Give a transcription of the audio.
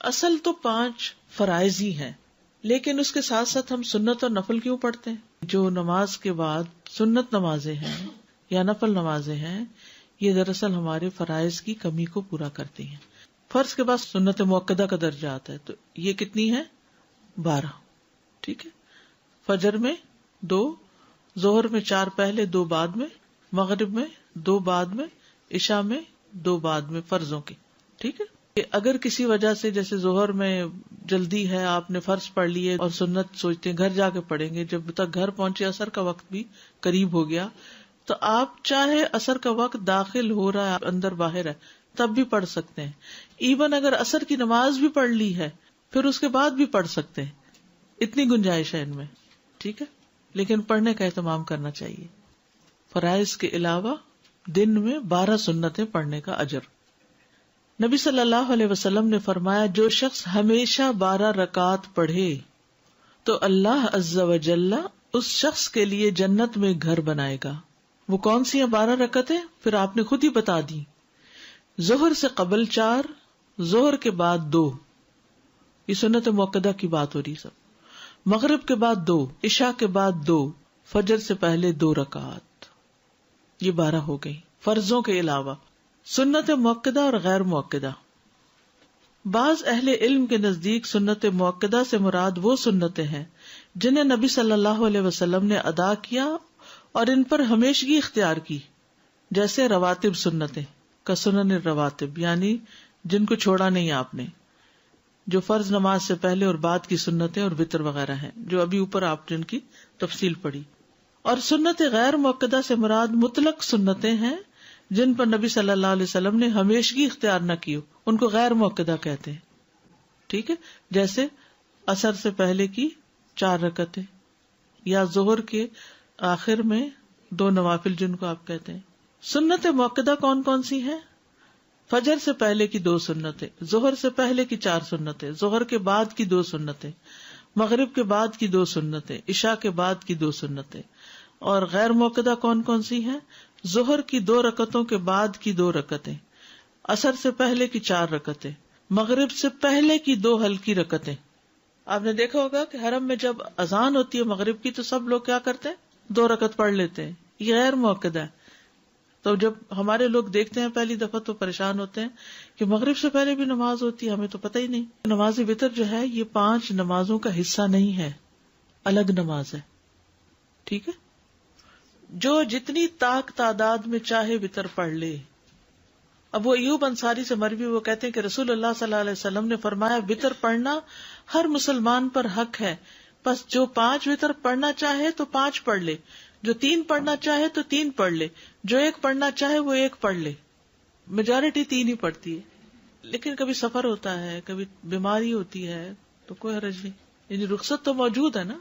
اصل تو 5 فرائض ہی ہیں، لیکن اس کے ساتھ ساتھ ہم سنت اور نفل کیوں پڑھتے ہیں؟ جو نماز کے بعد سنت نمازیں ہیں یا نفل نمازیں ہیں، یہ دراصل ہمارے فرائض کی کمی کو پورا کرتی ہیں. فرض کے بعد سنت مؤکدہ کا درجہ آتا ہے، تو یہ کتنی ہے؟ 12. ٹھیک ہے. فجر میں 2، ظہر میں 4 پہلے 2 بعد میں، مغرب میں 2 بعد میں، عشاء میں 2 بعد میں فرضوں کی. ٹھیک ہے. اگر کسی وجہ سے جیسے ظہر میں جلدی ہے، آپ نے فرض پڑھ لیے اور سنت سوچتے ہیں گھر جا کے پڑھیں گے، جب تک گھر پہنچے عصر کا وقت بھی قریب ہو گیا، تو آپ چاہے عصر کا وقت داخل ہو رہا ہے اندر باہر ہے تب بھی پڑھ سکتے ہیں. ایون اگر عصر کی نماز بھی پڑھ لی ہے پھر اس کے بعد بھی پڑھ سکتے ہیں، اتنی گنجائش ہے ان میں. ٹھیک ہے. لیکن پڑھنے کا اہتمام کرنا چاہیے. فرائض کے علاوہ دن میں 12 سنتیں پڑھنے کا اجر. نبی صلی اللہ علیہ وسلم نے فرمایا، جو شخص ہمیشہ 12 رکعات پڑھے تو اللہ عز و جل اس شخص کے لیے جنت میں گھر بنائے گا. وہ کون سی ہیں 12 رکعتیں؟ پھر آپ نے خود ہی بتا دی. ظہر سے قبل 4، ظہر کے بعد 2، یہ سنت مؤکدہ کی بات ہو رہی سب. مغرب کے بعد 2، عشاء کے بعد 2، فجر سے پہلے 2 رکعات. یہ 12 ہو گئی فرضوں کے علاوہ. سنت مؤکدہ اور غیر مؤکدہ. بعض اہل علم کے نزدیک سنت مؤکدہ سے مراد وہ سنتیں ہیں جنہیں نبی صلی اللہ علیہ وسلم نے ادا کیا اور ان پر ہمیشگی اختیار کی، جیسے رواتب سنتیں کا سنن الرواتب، یعنی جن کو چھوڑا نہیں آپ نے، جو فرض نماز سے پہلے اور بعد کی سنتیں اور وتر وغیرہ ہیں، جو ابھی اوپر آپ جن کی تفصیل پڑھی. اور سنت غیر مؤکدہ سے مراد مطلق سنتیں ہیں جن پر نبی صلی اللہ علیہ وسلم نے ہمیشگی اختیار نہ کی، ان کو غیر مؤکدہ کہتے ہیں. ٹھیک ہے. جیسے عصر سے پہلے کی 4 رکعتیں، یا ظہر کے آخر میں 2 نوافل جن کو آپ کہتے ہیں. سنت مؤکدہ کون کون سی ہیں؟ فجر سے پہلے کی 2 سنتیں، ظہر سے پہلے کی 4 سنتیں، ظہر کے بعد کی 2 سنتیں، مغرب کے بعد کی 2 سنتیں، عشاء کے بعد کی 2 سنتیں. اور غیر مؤکدہ کون کون سی ہیں؟ ظہر کی 2 رکعتوں کے بعد کی 2 رکعتیں، عصر سے پہلے کی 4 رکعتیں، مغرب سے پہلے کی 2 ہلکی رکعتیں. آپ نے دیکھا ہوگا کہ حرم میں جب اذان ہوتی ہے مغرب کی تو سب لوگ کیا کرتے ہیں؟ 2 رکعت پڑھ لیتے ہیں. یہ غیر مؤکدہ ہے. تو جب ہمارے لوگ دیکھتے ہیں پہلی دفعہ تو پریشان ہوتے ہیں کہ مغرب سے پہلے بھی نماز ہوتی ہے، ہمیں تو پتہ ہی نہیں. نماز وتر جو ہے یہ 5 نمازوں کا حصہ نہیں ہے، الگ نماز ہے. ٹھیک ہے. جو جتنی تعداد میں چاہے وتر پڑھ لے. اب وہ ایوب انصاری سے مروی، وہ کہتے ہیں کہ رسول اللہ صلی اللہ علیہ وسلم نے فرمایا، وتر پڑھنا ہر مسلمان پر حق ہے، بس جو 5 وتر پڑھنا چاہے تو 5 پڑھ لے، جو 3 پڑھنا چاہے تو 3 پڑھ لے، جو 1 پڑھنا چاہے وہ 1 پڑھ لے. میجورٹی 3 ہی پڑھتی ہے، لیکن کبھی سفر ہوتا ہے، کبھی بیماری ہوتی ہے تو کوئی حرج نہیں، یعنی رخصت تو موجود ہے نا.